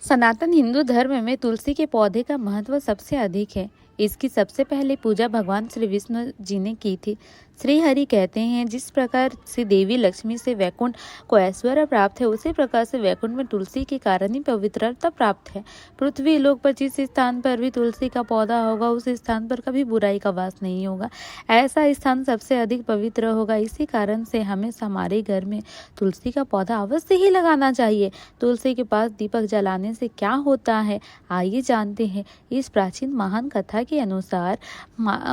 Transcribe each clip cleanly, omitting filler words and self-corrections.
सनातन हिंदू धर्म में तुलसी के पौधे का महत्व सबसे अधिक है। इसकी सबसे पहले पूजा भगवान श्री विष्णु जी ने की थी। श्री हरि कहते हैं, जिस प्रकार से देवी लक्ष्मी से वैकुंठ को ऐश्वर्य प्राप्त है, उसी प्रकार से वैकुंठ में तुलसी के कारण ही पवित्रता प्राप्त है। पृथ्वी लोक पर जिस स्थान पर भी तुलसी का पौधा होगा, उस स्थान पर कभी बुराई का वास नहीं होगा। ऐसा स्थान सबसे अधिक पवित्र होगा। इसी कारण से हमें हमारे घर में तुलसी का पौधा अवश्य ही लगाना चाहिए। तुलसी के पास दीपक जलाने से क्या होता है, आइए जानते हैं। इस प्राचीन महान कथा के अनुसार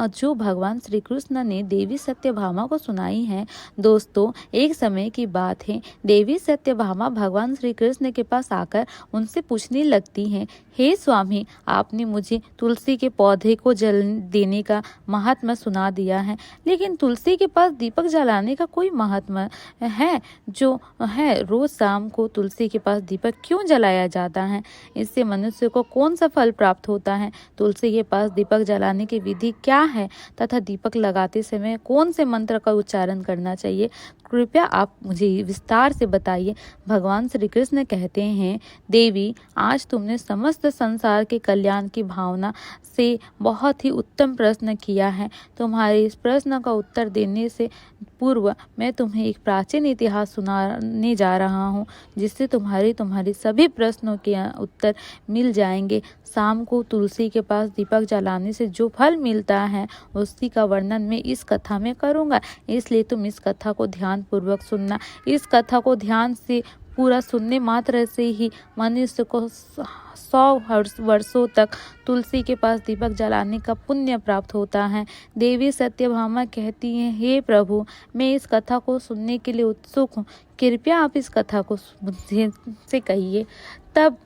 जो भगवान श्री कृष्ण ने देवी सत्यभामा को सुनाई है। दोस्तों, एक समय की बात है, देवी सत्यभामा भगवान श्री कृष्ण के पास आकर उनसे पूछने लगती हैं, हे स्वामी, आपने मुझे तुलसी के पौधे को जल देने का महात्मा सुना दिया है, लेकिन तुलसी के पास दीपक जलाने का कोई महात्मा है जो है रोज शाम को तुलसी के पास दीपक क्यों जलाया जाता है? इससे मनुष्य को कौन सा फल प्राप्त होता है? तुलसी के पास दीपक जलाने की विधि क्या है तथा दीपक लगाते समय कौन से मंत्र का उच्चारण करना चाहिए? कृपया आप मुझे विस्तार से बताइए। भगवान श्री कृष्ण कहते हैं, देवी, आज तुमने समस्त संसार के कल्याण की भावना से बहुत ही उत्तम प्रश्न किया है। तुम्हारे इस प्रश्न का उत्तर देने से पूर्व मैं तुम्हें एक प्राचीन इतिहास सुनाने जा रहा हूँ, जिससे तुम्हारे सभी प्रश्नों के उत्तर मिल जाएंगे। शाम को तुलसी के पास दीपक जलाने से जो फल मिलता है, उसी का वर्णन मैं इस कथा में करूँगा, इसलिए तुम इस कथा को ध्यान पूर्वक सुनना। इस कथा को ध्यान से पूरा सुनने मात्र से ही मनुष्य को 100 वर्षों तक तुलसी के पास दीपक जलाने का पुण्य प्राप्त होता है। देवी सत्यभामा कहती हैं, हे प्रभु, मैं इस कथा को सुनने के लिए उत्सुक हूँ। कृपया आप इस कथा को मुझे से कहिए। तब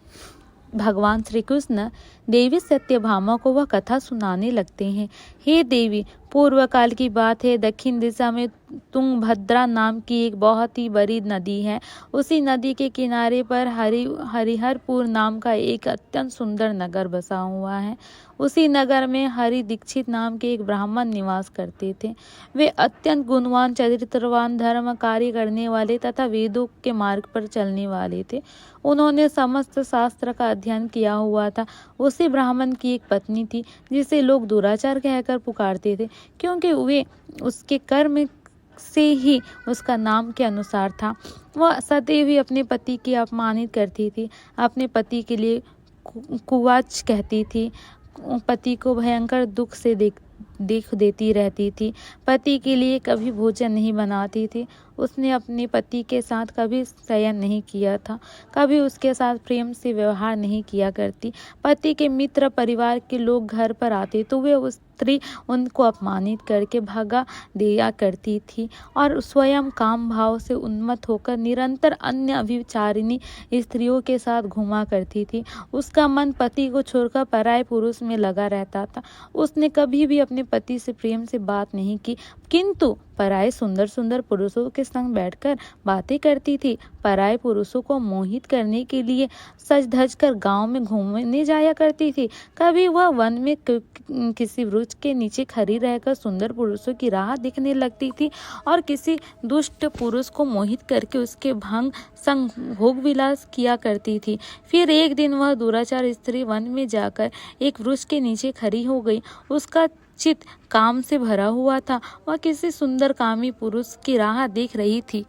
भगवान श्री कृष्ण देवी सत्यभामा को वह कथा सुनाने लगते हैं। हे देवी, पूर्व काल की बात है, दक्षिण दिशा में तुंगभद्रा नाम की एक बहुत ही बड़ी नदी है। उसी नदी के किनारे पर हरिहरपुर नाम का एक अत्यंत सुंदर नगर बसा हुआ है। उसी नगर में हरि दीक्षित नाम के एक ब्राह्मण निवास करते थे। वे अत्यंत गुणवान, चरित्रवान, धर्म कार्य करने वाले तथा वेदों के मार्ग पर चलने वाले थे। उन्होंने समस्त शास्त्र का अध्ययन किया हुआ था। उसी ब्राह्मण की एक पत्नी थी, जिसे लोग दुराचार कहकर पुकारते थे, क्योंकि वे उसके कर्म से ही उसका नाम के अनुसार था। वह सदैव ही अपने पति की अपमानित करती थी, अपने पति के लिए कुवाच कहती थी, पति को भयंकर दुख से देख देती रहती थी, पति के लिए कभी भोजन नहीं बनाती थी। उसने अपने पति के साथ कभी शयन नहीं किया था, कभी उसके साथ प्रेम से व्यवहार नहीं किया करती। पति के मित्र परिवार के लोग घर पर आते तो वे उस स्त्री उनको अपमानित करके भगा दिया करती थी और स्वयं काम भाव से उन्मत्त होकर निरंतर अन्य अभिचारिणी स्त्रियों के साथ घूमा करती थी। उसका मन पति को छोड़कर पराये पुरुष में लगा रहता था। उसने कभी भी अपने पति से प्रेम से बात नहीं की, किंतु पराये सुंदर सुंदर पुरुषों के संग बैठकर बातें करती थी। पराये पुरुषों को मोहित करने के लिए सज धज कर गाँव में घूमने जाया करती थी। कभी वह वन में किसी वृक्ष के नीचे खड़ी रहकर सुंदर पुरुषों की राह देखने लगती थी और किसी दुष्ट पुरुष को मोहित करके उसके भंग संग भोग विलास किया करती थी। फिर एक दिन वह दुराचार स्त्री वन में जाकर एक वृक्ष के नीचे खड़ी हो गई। उसका चित्त काम से भरा हुआ था। वह किसी सुंदर कामी पुरुष की राह देख रही थी,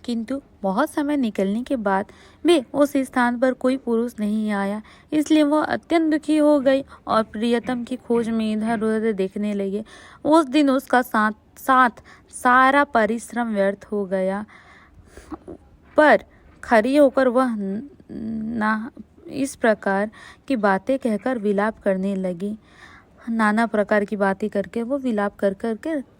किंतु बहुत समय निकलने के बाद भी उस स्थान पर कोई पुरुष नहीं आया। इसलिए वह अत्यंत दुखी हो गई और प्रियतम की खोज में इधर उधर देखने लगे। उस दिन उसका सारा परिश्रम व्यर्थ हो गया। पर खड़ी होकर वह इस प्रकार की बातें कहकर विलाप करने लगी। नाना प्रकार की बातें करके वो विलाप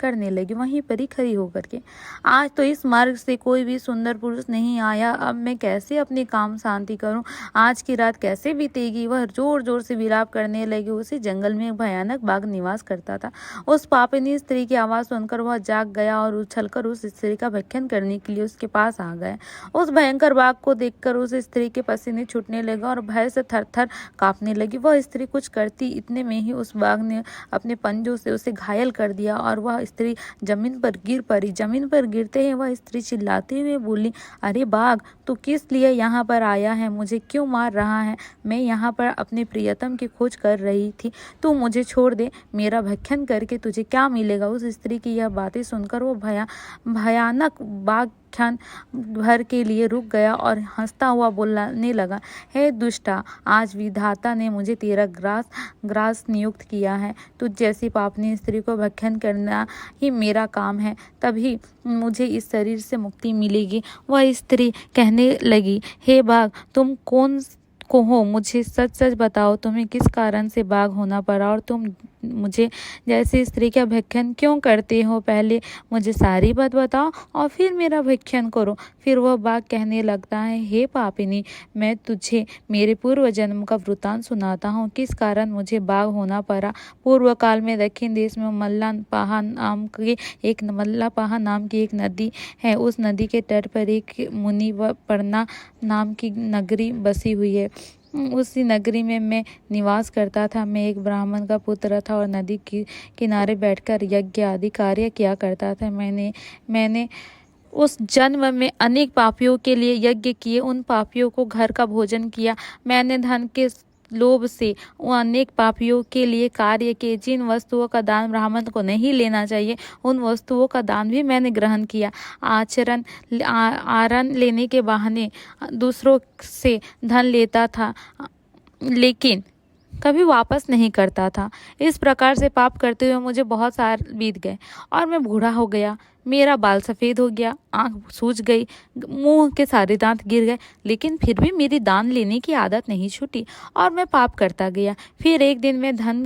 करने लगी, वहीं पर ही खड़ी होकर के। आज तो इस मार्ग से कोई भी सुंदर पुरुष नहीं आया, अब मैं कैसे अपनी काम शांति करूं, आज की रात कैसे बीतेगी। वह जोर जोर से विलाप करने लगी। उसी जंगल में एक भयानक बाघ निवास करता था। उस पापिनी स्त्री की आवाज़ सुनकर वह जाग गया और उछलकर उस स्त्री का भक्षण करने के लिए उसके पास आ गया। उस भयंकर बाघ को देखकर उस स्त्री के पसीने छूटने लगे और भय से थर थर कांपने लगी। वह स्त्री कुछ करती इतने में ही उस बाघ बाघ ने अपने पंजों से उसे घायल कर दिया और वह स्त्री जमीन पर गिर पड़ी। जमीन पर गिरते ही वह स्त्री चिल्लाते हुए बोली, अरे बाघ, तू किस लिए यहाँ पर आया है? मुझे क्यों मार रहा है? मैं यहाँ पर अपने प्रियतम की खोज कर रही थी। तू मुझे छोड़ दे, मेरा भक्षण करके तुझे क्या मिलेगा? उस स्त्री की यह बातें सुनकर वो भयानक बाघ क्षण भर के लिए रुक गया और हंसता हुआ बोलने लगा, हे दुष्टा, आज विधाता ने मुझे तेरा ग्रास नियुक्त किया है। तुझ जैसी पापनी स्त्री को भक्षण करना ही मेरा काम है, तभी मुझे इस शरीर से मुक्ति मिलेगी। वह स्त्री कहने लगी, हे बाघ, तुम कौन को हो? मुझे सच सच बताओ, तुम्हें किस कारण से बाघ होना पड़ा और तुम मुझे जैसी स्त्री का भक्षण क्यों करते हो? पहले मुझे सारी बात बताओ और फिर मेरा भक्षण करो। फिर वह बाघ कहने लगता है, हे पापिनी, मैं तुझे मेरे पूर्व जन्म का वृतांत सुनाता हूँ, किस कारण मुझे बाघ होना पड़ा। पूर्व काल में दक्षिण देश में मल्लापाहा नाम की एक नदी है। उस नदी के तट पर एक मुनि व पर्णा नाम की नगरी बसी हुई है। उसी नगरी में मैं निवास करता था। मैं एक ब्राह्मण का पुत्र था और नदी के किनारे बैठकर यज्ञ आदि कार्य किया करता था। मैंने उस जन्म में अनेक पापियों के लिए यज्ञ किए, उन पापियों को घर का भोजन किया। मैंने धन के लोभ से अनेक पापियों के लिए कार्य किए। जिन वस्तुओं का दान ब्राह्मण को नहीं लेना चाहिए, उन वस्तुओं का दान भी मैंने ग्रहण किया। आरण लेने के बहाने दूसरों से धन लेता था, लेकिन कभी वापस नहीं करता था। इस प्रकार से पाप करते हुए मुझे बहुत साल बीत गए और मैं बूढ़ा हो गया। मेरा बाल सफ़ेद हो गया, आँख सूज गई, मुंह के सारे दांत गिर गए, लेकिन फिर भी मेरी दान लेने की आदत नहीं छूटी और मैं पाप करता गया। फिर एक दिन मैं धन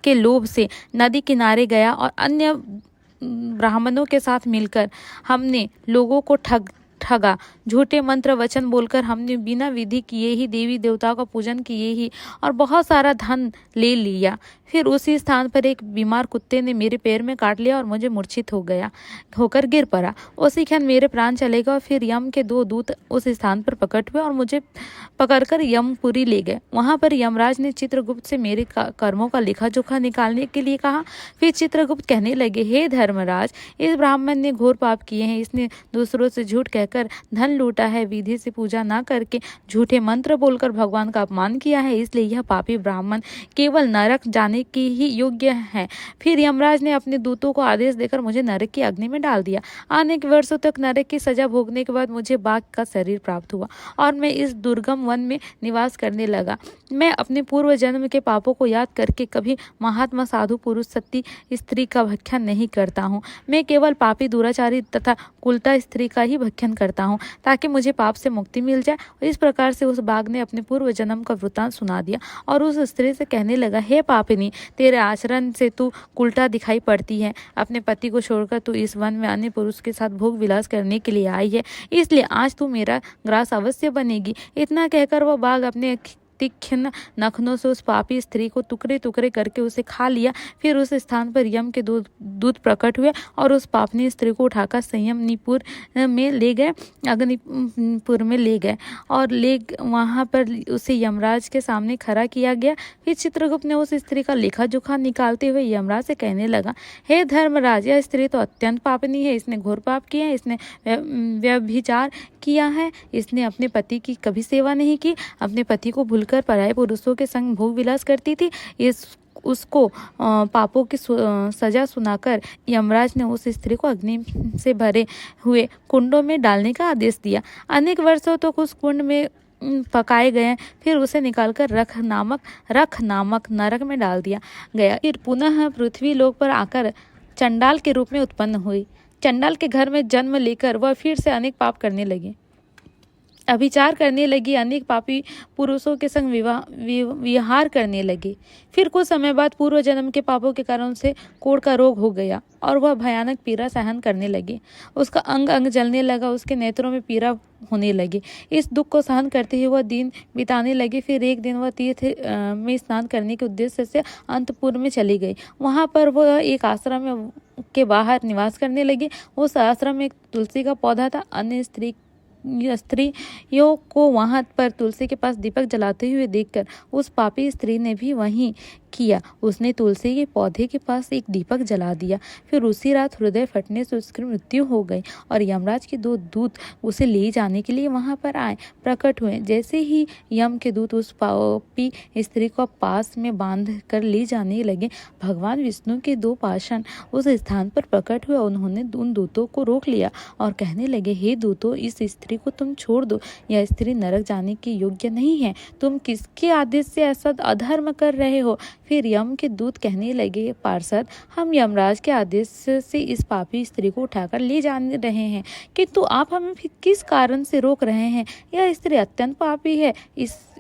के लोभ से नदी किनारे गया और अन्य ब्राह्मणों के साथ मिलकर हमने लोगों को ठगा। झूठे मंत्र वचन बोलकर हमने बिना विधि किए ही देवी देवताओं का पूजन किए ही और बहुत सारा धन ले लिया। फिर उसी स्थान पर एक बीमार कुत्ते ने मेरे पैर में काट लिया और मुझे मूर्छित होकर गिर पड़ा। उसी क्षण मेरे प्राण चले गए और फिर यम के 2 दूत उस स्थान पर प्रकट हुए और मुझे पकड़कर यमपुरी ले गए। वहां पर यमराज ने चित्रगुप्त से मेरे कर्मों का लेखा जोखा निकालने के लिए कहा। फिर चित्रगुप्त कहने लगे, हे धर्मराज, इस ब्राह्मण ने घोर पाप किए हैं। इसने दूसरों से झूठ कहकर धन लूटा है, विधि से पूजा न करके झूठे मंत्र बोलकर भगवान का अपमान किया है, इसलिए यह पापी ब्राह्मण केवल नरक जाने की ही योग्य है। फिर यमराज ने अपने दूतों को आदेश देकर मुझे नरक की अग्नि में डाल दिया। अनेक वर्षों तक नरक की सजा भोगने के बाद मुझे बाघ का शरीर प्राप्त हुआ और मैं इस दुर्गम वन में निवास करने लगा। मैं अपने पूर्व जन्म के पापों को याद करके कभी महात्मा, साधु पुरुष, सती स्त्री का भक्षण नहीं करता हूँ। मैं केवल पापी, दुराचारी तथा कुलता स्त्री का ही भक्षण करता हूँ, ताकि मुझे पाप से मुक्ति मिल जाए। इस प्रकार से उस बाघ ने अपने पूर्व जन्म का वृतांत सुना दिया और उस स्त्री से कहने लगा, हे पापिनी, तेरे आचरण से तू उल्टा दिखाई पड़ती है। अपने पति को छोड़कर तू इस वन में अन्य पुरुष के साथ भोग विलास करने के लिए आई है, इसलिए आज तू मेरा ग्रास अवश्य बनेगी। इतना कहकर वह बाघ अपने तीक्ष्ण नखनों से उस पापी स्त्री को टुकड़े टुकड़े करके उसे खा लिया। फिर उस स्थान पर यम के दूत प्रकट हुए और उस पापनी स्त्री को उठाकर संयमनीपुर में ले गए, अग्निपुर में ले गए और वहां पर उसे यमराज के सामने खड़ा किया गया। फिर चित्रगुप्त ने उस स्त्री का लेखा जोखा निकालते हुए यमराज से कहने लगा, हे धर्मराज, यह स्त्री तो अत्यंत पापनी है। इसने घोर पाप किया है, इसने व्यभिचार किया है, इसने अपने पति की कभी सेवा नहीं की, अपने पति को भूलकर पराये पुरुषों के संग भोग विलास करती थी। उसको पापों की सजा सुनाकर यमराज ने उस स्त्री को अग्नि से भरे हुए कुंडों में डालने का आदेश दिया। अनेक वर्षों तक उस कुंड में पकाए गए। फिर उसे निकालकर रख नामक नरक में डाल दिया गया। फिर पुनः पृथ्वी लोक पर आकर चंडाल के रूप में उत्पन्न हुई। चंडाल के घर में जन्म लेकर वह फिर से अनेक पाप करने लगी, अभिचार करने लगी, अनेक पापी पुरुषों के संग विहार करने लगी। फिर कुछ समय बाद पूर्व जन्म के पापों के कारण से कोढ़ का रोग हो गया और वह भयानक पीड़ा सहन करने लगी। उसका अंग अंग जलने लगा, उसके नेत्रों में पीड़ा होने लगी। इस दुख को सहन करते हुए वह दिन बिताने लगी। फिर एक दिन वह तीर्थ में स्नान करने के उद्देश्य से अंतपुर में चली गई। वहां पर वह एक आश्रम के बाहर निवास करने लगी। उस आश्रम में एक तुलसी का पौधा था। अन्य स्त्री स्त्रियों को वहां पर तुलसी के पास दीपक जलाते हुए देखकर उस पापी स्त्री ने भी वही किया। उसने तुलसी के पौधे के पास एक दीपक जला दिया। फिर उसी रात हृदय फटने से उसकी मृत्यु हो गई और यमराज के 2 दूत उसे ले जाने के लिए वहां पर आए प्रकट हुए। जैसे ही यम के दूत उस पापी स्त्री को पास में बांध कर ले जाने लगे, भगवान विष्णु के 2 पाषाण उस स्थान पर प्रकट हुए। उन्होंने उन दूतों को रोक लिया और कहने लगे, हे दूतों, इस स्त्री को तुम छोड़ दो। यह स्त्री नरक जाने के योग्य नहीं है। तुम किसके आदेश से ऐसा अधर्म कर रहे हो? फिर यम के दूत कहने लगे, पार्षद, हम यमराज के आदेश से इस पापी स्त्री को उठाकर ले जाने रहे हैं, किंतु आप हमें फिर किस कारण से रोक रहे हैं? यह स्त्री अत्यंत पापी है,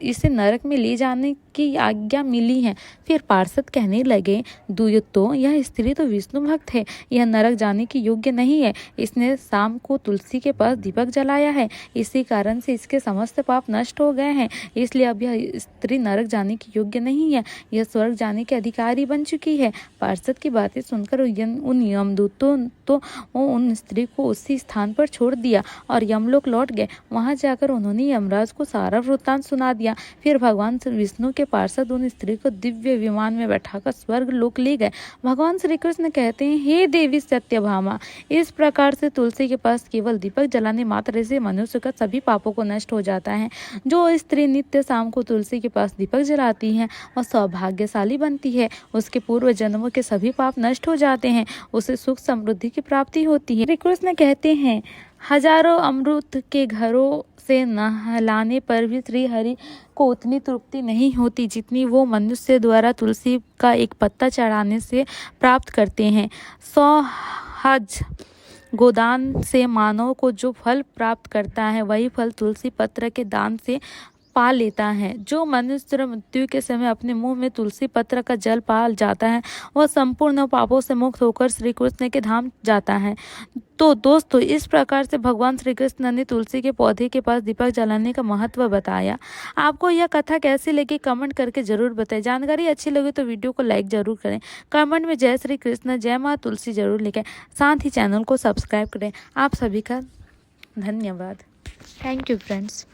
इसे नरक में ले जाने की आज्ञा मिली है। फिर पार्षद कहने लगे, दूतों, यह स्त्री तो विष्णु भक्त है, यह नरक जाने की योग्य नहीं है। इसने शाम को तुलसी के पास दीपक जलाया है, इसी कारण से इसके समस्त पाप नष्ट हो गए हैं, इसलिए अब यह स्त्री नरक जाने की योग्य नहीं है, यह स्वर्ग जाने के अधिकारी बन चुकी है। पार्षद की बातें सुनकर उन यमदूतों तो उन स्त्री को उसी स्थान पर छोड़ दिया और यमलोक लौट गए। वहां जाकर उन्होंने यमराज को सारा वृत्तांत सुना दिया। फिर भगवान विष्णु के पार्षद उन स्त्री को दिव्य विमान में बैठाकर स्वर्ग लोक ले गए। भगवान श्री कृष्ण कहते हैं, हे देवी सत्यभामा, इस प्रकार से तुलसी के पास केवल दीपक जलाने मात्र से मनुष्य का सभी पापों को नष्ट हो जाता है। जो स्त्री नित्य शाम को तुलसी के पास दीपक जलाती है और सौभाग्यशाली बनती है, उसके पूर्व जन्मों के सभी पाप नष्ट हो जाते हैं, उसे सुख समृद्धि की प्राप्ति होती है। श्री कृष्ण कहते हैं, हजारों अमृत के घरों से नहलाने पर भी श्री हरि को उतनी तृप्ति नहीं होती जितनी वो मनुष्य द्वारा तुलसी का एक पत्ता चढ़ाने से प्राप्त करते हैं। 100 हज गोदान से मानव को जो फल प्राप्त करता है, वही फल तुलसी पत्र के दान से पा लेता है। जो मनुष्य मृत्यु के समय अपने मुंह में तुलसी पत्र का जल पा जाता है, वह संपूर्ण पापों से मुक्त होकर श्री कृष्ण के धाम जाता है। तो दोस्तों, इस प्रकार से भगवान श्री कृष्ण ने तुलसी के पौधे के पास दीपक जलाने का महत्व बताया। आपको यह कथा कैसी लगी कमेंट करके जरूर बताएं। जानकारी अच्छी लगी तो वीडियो को लाइक जरूर करें। कमेंट में जय श्री कृष्ण, जय माँ तुलसी जरूर लिखें। साथ ही चैनल को सब्सक्राइब करें। आप सभी का धन्यवाद। Thank you friends.